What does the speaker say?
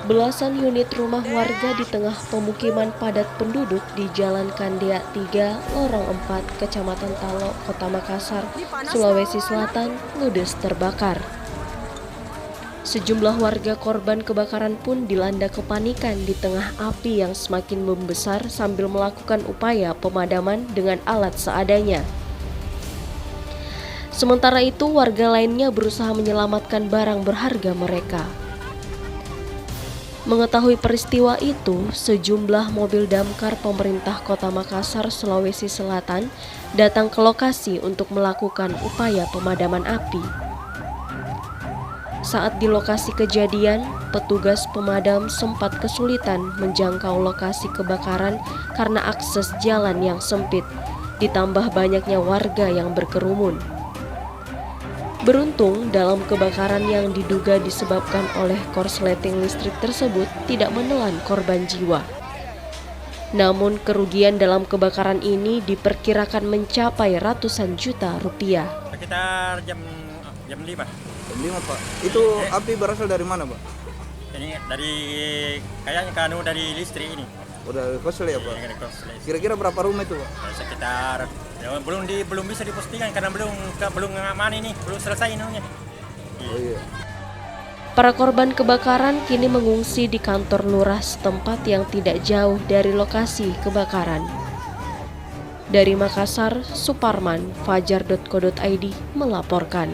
Belasan unit rumah warga di tengah pemukiman padat penduduk di Jalan Kandea 3, Lorong 4, Kecamatan Talo, Kota Makassar, Sulawesi Selatan, ludes terbakar. Sejumlah warga korban kebakaran pun dilanda kepanikan di tengah api yang semakin membesar sambil melakukan upaya pemadaman dengan alat seadanya. Sementara itu, warga lainnya berusaha menyelamatkan barang berharga mereka. Mengetahui peristiwa itu, sejumlah mobil damkar pemerintah Kota Makassar, Sulawesi Selatan datang ke lokasi untuk melakukan upaya pemadaman api. Saat di lokasi kejadian, petugas pemadam sempat kesulitan menjangkau lokasi kebakaran karena akses jalan yang sempit, ditambah banyaknya warga yang berkerumun. Beruntung, dalam kebakaran yang diduga disebabkan oleh korsleting listrik tersebut tidak menelan korban jiwa. Namun kerugian dalam kebakaran ini diperkirakan mencapai ratusan juta rupiah. Sekitar jam 5. Jam 5, Pak. Itu api berasal dari mana, Pak? Ini kayaknya dari listrik ini. Udah korslet ya, Pak? Dari korslet. Kira-kira berapa rumah itu, Pak? Sekitar belum bisa dipostingan karena belum aman ini, belum selesai ini. Oh iya. Para korban kebakaran kini mengungsi di kantor lurah setempat yang tidak jauh dari lokasi kebakaran. Dari Makassar, Suparman, Fajar.co.id melaporkan.